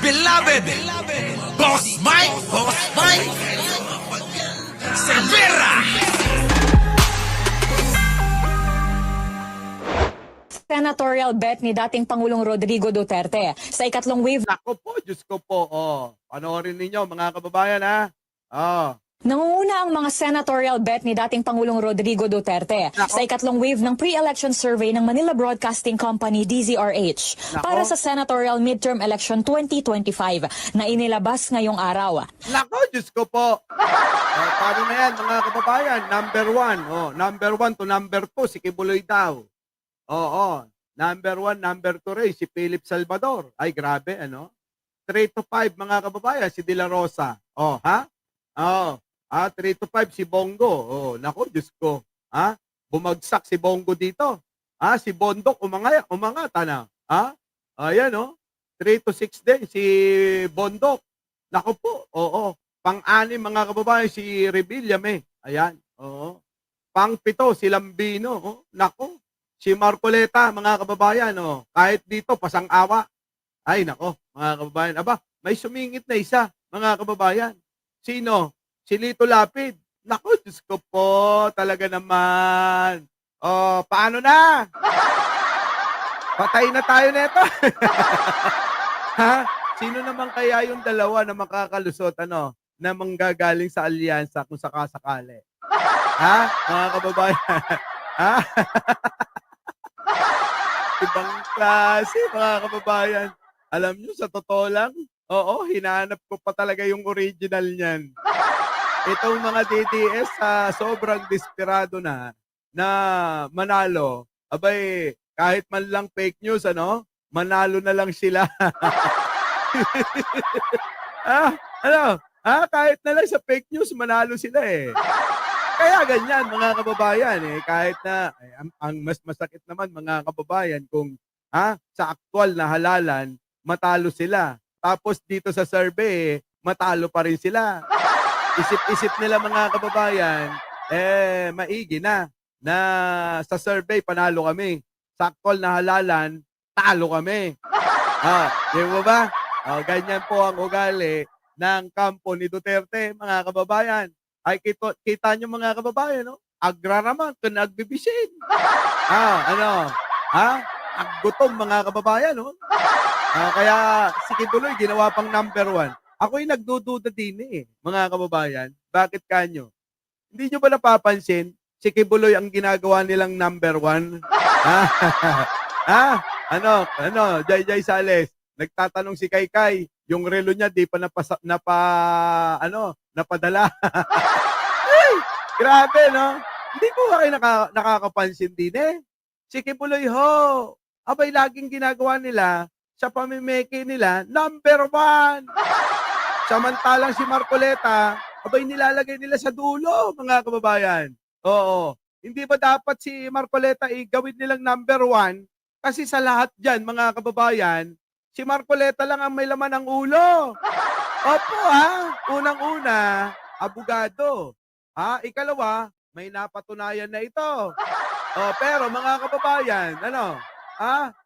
beloved Boss Mike Cervera. Senatorial bet ni dating Pangulong Rodrigo Duterte sa ikatlong wave. Nako po, Diyos ko po. Panoorin ninyo mga kababayan ha. Nangunguna ang mga senatorial bet ni dating Pangulong Rodrigo Duterte sa ikatlong wave ng pre-election survey ng Manila Broadcasting Company DZRH para sa senatorial midterm election 2025 na inilabas ngayong araw. Nako, Diyos ko po. Paano na yan mga kababayan? Number 1. Number 1 to number 2, si Kibuloy daw. Number 1, number 2 rin, si Philip Salvador. Ay, grabe, ano? 3 to 5 mga kababayan, si De La Rosa. 3 to 5 si Bongo. Nako, Diyos ko. Bumagsak si Bongo dito. Si Bondok umangat na. Ayan 3 to 6 din si Bondok. Nako po. Pang-anim mga kababayan si Revillame. Ayan. Pang-7 si Lambino. Nako. Si Marcoleta mga kababayan. Kahit dito pasang-awa. Ay nako mga kababayan. Aba, may sumingit na isa mga kababayan. Sino? Si Lito Lapid. Naku, Diyos ko po, talaga naman. Paano na? Patay na tayo neto. Sino naman kaya yung dalawa na makakalusot, na manggagaling sa alyansa kung sakasakali? Mga kababayan? Ibang klase, mga kababayan. Alam nyo, sa totoo lang, hinanap ko pa talaga yung original niyan. Itong mga DDS sobrang desperado na manalo. Abay, kahit man lang fake news, manalo na lang sila. Kahit na lang sa fake news, manalo sila eh. Kaya ganyan mga kababayan kahit na ang mas masakit naman mga kababayan kung sa aktual na halalan, matalo sila. Tapos dito sa survey, matalo pa rin sila. Isip-isip nila mga kababayan, maigi na sa survey panalo kami. Sa actual na halalan, talo kami. Di mo ba? Ganyan po ang ugali ng kampo ni Duterte, mga kababayan. Ay kita nyo mga kababayan, agraraman kung nagbibisin. Aggutom mga kababayan, kaya si Kibuloy ginawa pang number 1. Ako'y nagdududa din mga kababayan. Bakit kanyo? Hindi nyo ba napapansin, si Kibuloy ang ginagawa nilang number 1? Jay Sales, nagtatanong si Kaykay, yung relo niya di pa napadala. Ay, grabe, no? Hindi ko kayo nakakapansin din Si Kibuloy abay laging ginagawa nila, sa pamimeke nila, number 1. Samantalang si Marcoleta, abay nilalagay nila sa dulo, mga kababayan. Hindi ba dapat si Marcoleta gawin nilang number 1? Kasi sa lahat dyan, mga kababayan, si Marcoleta lang ang may laman ng ulo. Opo unang-una, abogado. Ikalawa, may napatunayan na ito. Pero mga kababayan,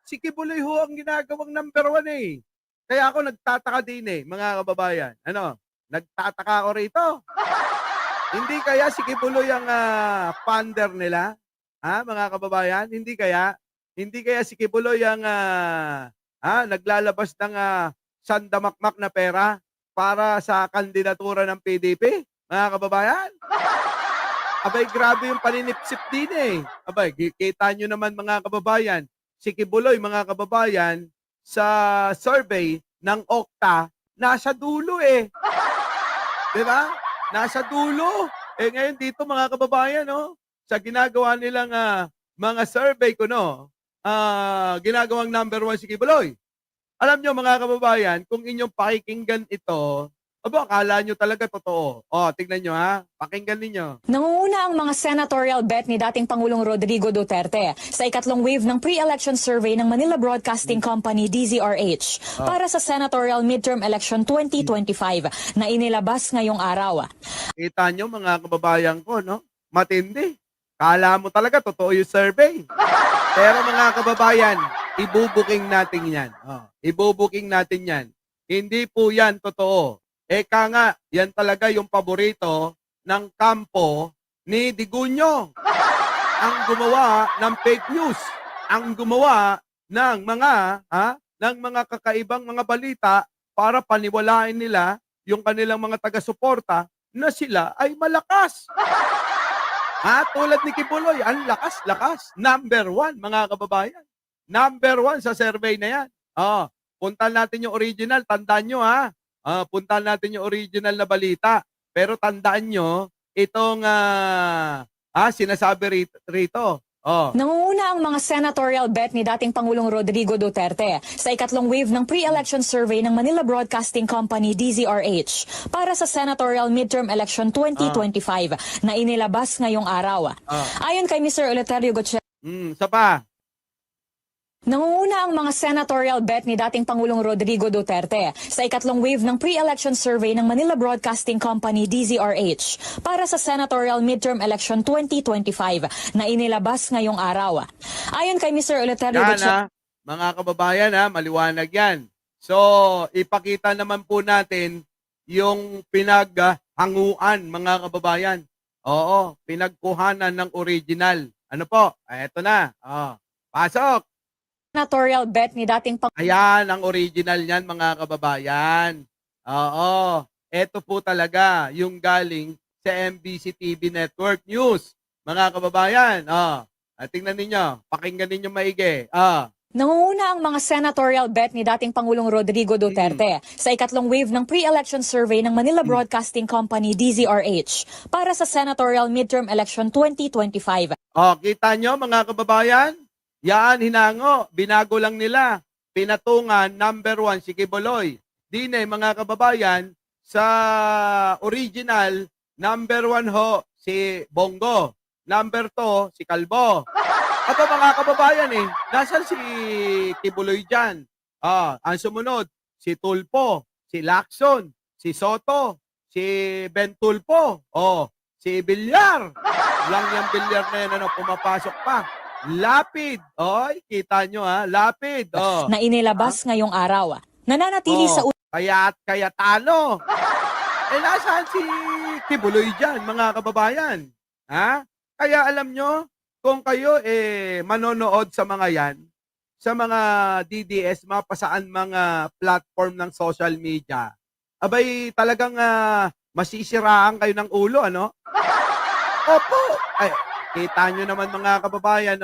si Kibuloy ang ginagawang number 1 Kaya ako nagtataka din mga kababayan. Nagtataka ako rito. Hindi kaya si Kibuloy ang funder nila? Mga kababayan? Hindi kaya si Kibuloy ang naglalabas ng sandamakmak na pera para sa kandidatura ng PDP? Mga kababayan? Abay, grabe yung paninipsip din Abay, kita nyo naman mga kababayan, si Kibuloy mga kababayan, sa survey ng Okta, nasa dulo Diba? Nasa dulo. Ngayon dito mga kababayan, sa ginagawa nilang mga survey ko, ginagawang number 1 si Kibuloy. Alam nyo mga kababayan, kung inyong pakikinggan ito, akala nyo talaga totoo. Tignan nyo pakinggan ninyo. Nangunguna ang mga senatorial bet ni dating Pangulong Rodrigo Duterte sa ikatlong wave ng pre-election survey ng Manila Broadcasting Company DZRH para sa senatorial midterm election 2025 na inilabas ngayong araw. Kita nyo mga kababayan ko, matindi. Kala mo talaga totoo yung survey. Pero mga kababayan, ibubuking natin yan. Ibubuking natin yan. Hindi po yan totoo. Eka nga, yan talaga yung paborito ng kampo ni Digunyo. Ang gumawa ng fake news. Ang gumawa ng mga kakaibang mga balita para paniwalain nila yung kanilang mga taga-suporta na sila ay malakas. Tulad ni Kibuloy, ang lakas-lakas. Number 1, mga kababayan. Number 1 sa survey na yan. Puntahan natin yung original. Tandaan nyo, puntahan natin yung original na balita. Pero tandaan nyo, itong sinasabi rito. Nangunguna ang mga senatorial bet ni dating Pangulong Rodrigo Duterte sa ikatlong wave ng pre-election survey ng Manila Broadcasting Company DZRH para sa senatorial midterm election 2025 na inilabas ngayong araw. Ayon kay Mr. Eleuterio Gutierrez, Isa pa. nangunguna ang mga senatorial bet ni dating Pangulong Rodrigo Duterte sa ikatlong wave ng pre-election survey ng Manila Broadcasting Company DZRH para sa senatorial midterm election 2025 na inilabas ngayong araw. Ayon kay Mr. Eleuterio Gutierrez, Mga kababayan, maliwanag yan. So, ipakita naman po natin yung pinaghanguan, mga kababayan. Oo, pinagkuhanan ng original. Ano po? Eto na. Pasok! senatorial bet ni dating Ayan, ang original niyan, mga kababayan. Oo, eto po talaga yung galing sa MBC TV Network News. Mga kababayan, tingnan ninyo, pakinggan ninyo maigi. Nangunguna ang mga senatorial bet ni dating Pangulong Rodrigo Duterte sa ikatlong wave ng pre-election survey ng Manila Broadcasting Company DZRH para sa senatorial midterm election 2025. Kita nyo, mga kababayan? Yan, hinango. Binago lang nila. Pinatungan, number 1, si Kibuloy. Dine, mga kababayan, sa original, number 1 ho, si Bongo. Number 2, si Kalbo. Ito, mga kababayan, nasan si Kibuloy dyan? Ang sumunod, si Tulpo, si Lacson, si Soto, si Ben Tulpo, si Villar. Lang yung Villar na yan, pumapasok pa. Lapid. Kita nyo Lapid. Na inilabas ngayong araw. Nananatili sa Kaya talo. Nasaan si Kibuloy dyan, mga kababayan? Kaya alam nyo, kung kayo manonood sa mga yan, sa mga DDS, mapasaan mga platform ng social media, abay talagang masisiraan kayo ng ulo, ano? Opo. Kita nyo naman, mga kababayan,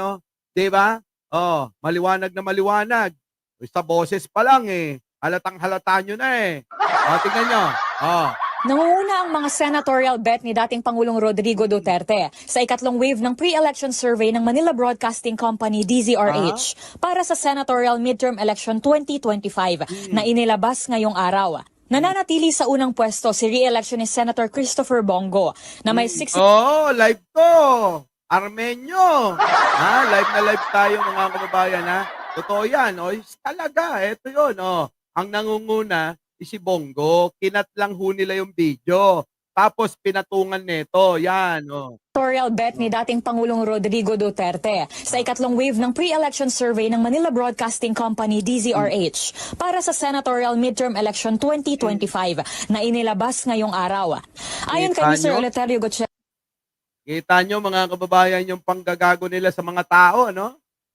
di ba? Maliwanag na maliwanag. Sa boses pa lang halatang halata nyo na tingnan nyo. Nangunguna ang mga senatorial bet ni dating Pangulong Rodrigo Duterte sa ikatlong wave ng pre-election survey ng Manila Broadcasting Company DZRH para sa senatorial midterm election 2025 na inilabas ngayong araw. Nananatili sa unang pwesto si re-electionist Senator Christopher Bongo na may 6... live to! Armenyo! Live na live tayo, mga kababayan, Totoo yan, talaga, eto yun, Ang nangunguna, si Bongo, kinat lang ho nila yung video. Tapos pinatungan nito, yan, senatorial bet ni dating Pangulong Rodrigo Duterte sa ikatlong wave ng pre-election survey ng Manila Broadcasting Company DZRH para sa senatorial midterm election 2025 na inilabas ngayong araw. Ayon kay Mr. Eleuterio Gutierrez, kita nyo, mga kababayan, yung panggagago nila sa mga tao,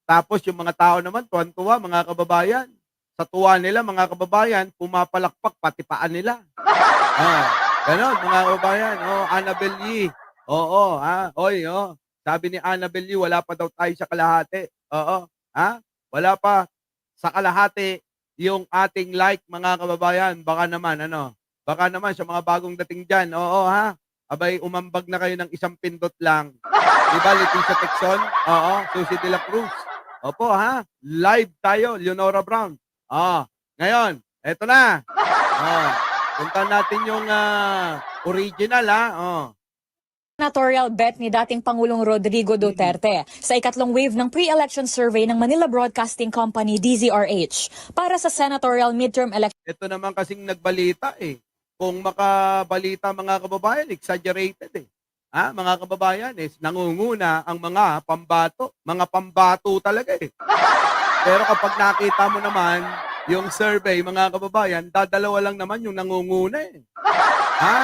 Tapos yung mga tao naman, tuwan-tuwa, mga kababayan. Sa tuwa nila, mga kababayan, pumapalakpak pati paan nila. Ganon, mga kababayan. Annabel Yee. Sabi ni Annabel Yee, wala pa daw tayo sa kalahati. Wala pa sa kalahati yung ating like, mga kababayan. Baka naman, Baka naman sa mga bagong dating dyan. Abay, umambag na kayo ng isang pindot lang. Diba, Leticia Texon? Susie de la Cruz. Opo, live tayo, Leonora Brown. Ngayon, eto na. Punta natin yung original, senatorial bet ni dating Pangulong Rodrigo Duterte sa ikatlong wave ng pre-election survey ng Manila Broadcasting Company DZRH para sa senatorial midterm election. Ito naman kasing nagbalita Kung makabalita, mga kababayan, exaggerated mga kababayan, nangunguna ang mga pambato. Mga pambato talaga Pero kapag nakita mo naman yung survey, mga kababayan, dadalawa lang naman yung nangunguna eh. Ha?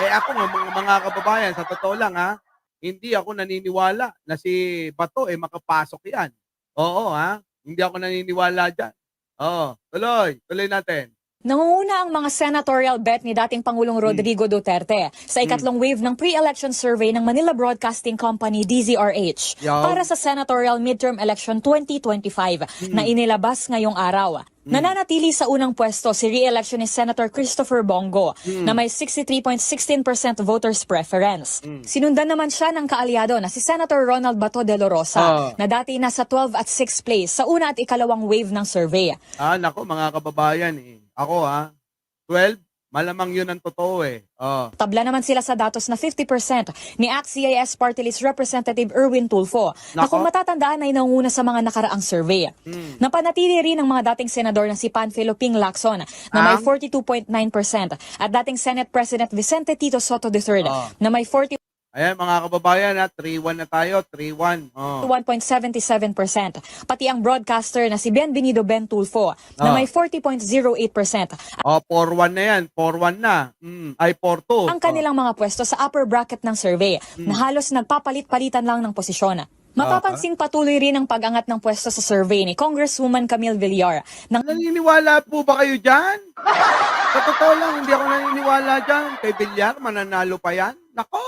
Eh ako nga, mga kababayan, sa totoo lang ha, hindi ako naniniwala na si Bato eh makapasok yan. Oo ha, hindi ako naniniwala dyan. Oo, tuloy natin. Nangunguna ang mga senatorial bet ni dating Pangulong Rodrigo Duterte sa ikatlong wave ng pre-election survey ng Manila Broadcasting Company DZRH Yaw. para sa senatorial midterm election 2025 na inilabas ngayong araw. Nananatili sa unang pwesto si re-electionist Senator Christopher Bongo na may 63.16% voters preference. Sinundan naman siya ng kaalyado na si Senator Ronald Bato de la Rosa na dati nasa 12 at 6 place sa una at ikalawang wave ng survey. Nako mga kababayan eh. Ako 12, malamang yun ang totoo eh. Tabla naman sila sa datos na 50% ni ACT-CIS Party List Representative Erwin Tulfo na Nako. kung matatandaan ay nanguna sa mga nakaraang survey. Napanatili rin ang mga dating senador na si Panfilo Ping Lacson na may 42.9% at dating Senate President Vicente Tito Soto III na may Ayan mga kababayan 3-1 na tayo, 3-1. 41.77%. Pati ang broadcaster na si Bienvenido Ben Tulfo na may 40.08%. 4-1 na yan, 4-1 na. Ay 4-2. Ang kanilang mga pwesto sa upper bracket ng survey na halos nagpapalit-palitan lang ng posisyon. Mapapansing patuloy rin ang pag-angat ng pwesto sa survey ni Congresswoman Camille Villar. Naniniwala po ba kayo dyan? Sa totoo lang, hindi ako naniniwala dyan. Kay Villar, mananalo pa yan? Nako!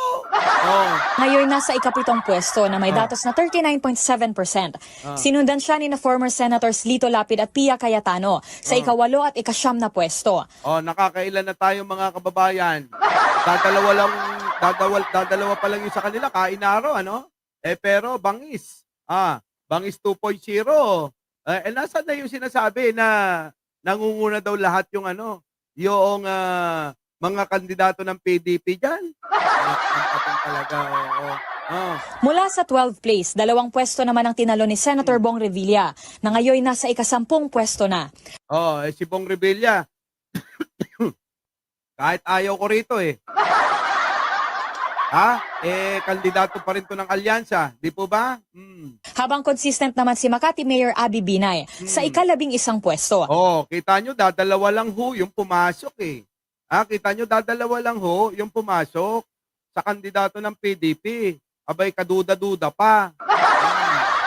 Ngayon nasa ikapitong pwesto na may datos na 39.7%. Sinundan siya ni na former Senators Lito Lapid at Pia Cayetano sa ikawalo at ikasyam na pwesto. Nakakailan na tayo mga kababayan. Dadalawa pa lang yung sa kanila, kainaro, ano? Pero bangis. Bangis 2.0. Nasaan na yung sinasabi na nangunguna daw lahat yung yung mga kandidato ng PDP dyan? Talaga, Mula sa 12th place, dalawang pwesto naman ang tinalo ni Senator Bong Revilla na ngayon nasa ikasampung pwesto na. Si Bong Revilla. Kahit ayaw ko rito eh. Kandidato pa rin to ng alyansa. Di po ba? Habang consistent naman si Makati Mayor Abby Binay sa ika-11 pwesto. Kita nyo, dadalawa lang ho yung pumasok eh. Kita nyo, dadalawa lang ho yung pumasok sa kandidato ng PDP. Abay, kaduda-duda pa.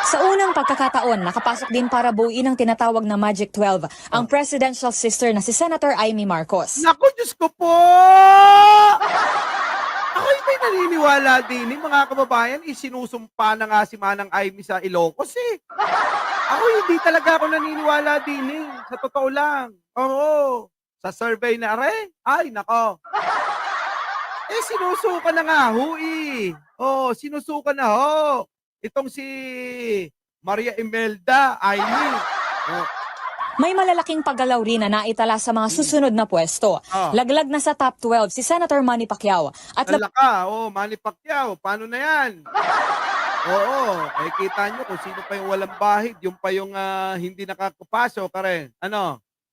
Sa unang pagkakataon, nakapasok din para buuin ang tinatawag na Magic 12, ang presidential sister na si Senator Amy Marcos. Naku, Diyos ko po! Ako hindi naniniwala din mga kababayan, sinusumpa na nga si Manang Amy sa Ilocos eh. Ako hindi talaga ako naniniwala din sa totoo lang. Oo, sa survey na ay nako. Sinusuka na nga ho eh. Sinusuka na ho. Itong si Maria Imelda Amy. May malalaking paggalaw rin na naitala sa mga susunod na pwesto. Laglag na sa top 12 si Senator Manny Pacquiao. At Manny Pacquiao, paano na yan? Kita nyo kung sino pa yung walang bahid, yung pa yung hindi nakakapasok ka rin.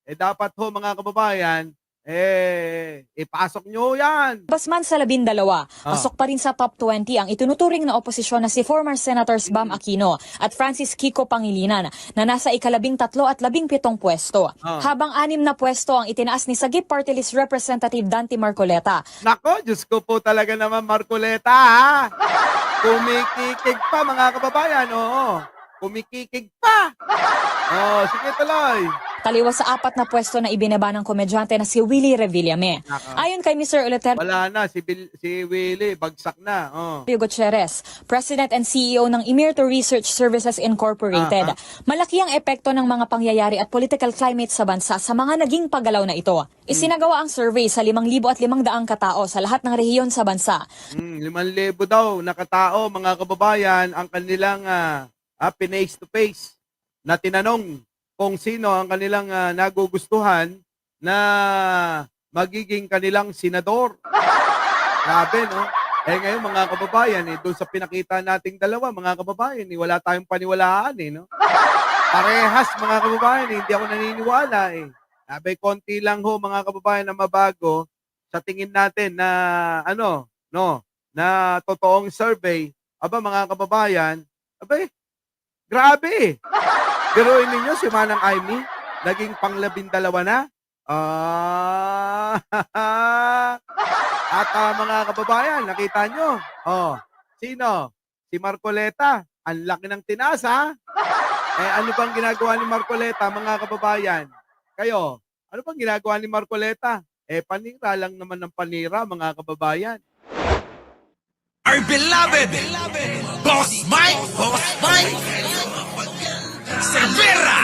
Dapat ho mga kababayan, ipasok nyo yan. Basman sa 12, pasok pa rin sa top 20 ang itinuturing na oposisyon na si former Senators Bam Aquino at Francis Kiko Pangilinan na nasa ika-13 at 17 pwesto. Habang 6 na pwesto ang itinaas ni Sagip Party List Representative Dante Marcoleta. Nako, Diyos ko po talaga naman Marcoleta ha. Kumikikig pa mga kababayan, kumikikig pa. Sige tuloy. Taliwas sa 4 na pwesto na ibinaba ng komedyante na si Willie Revillame. Ayon kay Mr. Eleuterio Wala na, si Willie, bagsak na. Gutierrez, President and CEO ng Emirto Research Services Incorporated, malaki ang epekto ng mga pangyayari at political climate sa bansa sa mga naging paggalaw na ito. Isinagawa ang survey sa 5,500 katao sa lahat ng rehiyon sa bansa. 5,000 daw na katao, mga kababayan, ang kanilang face-to-face na tinanong kung sino ang kanilang nagugustuhan na magiging kanilang senador. Grabe, no? Ngayon mga kababayan, doon sa pinakita nating dalawa, mga kababayan, wala tayong paniwalaan, no? Parehas, mga kababayan, hindi ako naniniwala, Sabi, konti lang ho, mga kababayan, na mabago sa tingin natin na, na totoong survey. Mga kababayan, grabe. Biruin ninyo si Manang Amy. Naging pang-12 na? Ah, at mga kababayan, nakita nyo? Oh, sino? Si Marcoleta. Ang laki ng tinasa. Ano bang ginagawa ni Marcoleta, mga kababayan? Kayo, ano bang ginagawa ni Marcoleta? Panira lang naman ng panira, mga kababayan. Our beloved Boss Mike Cervera.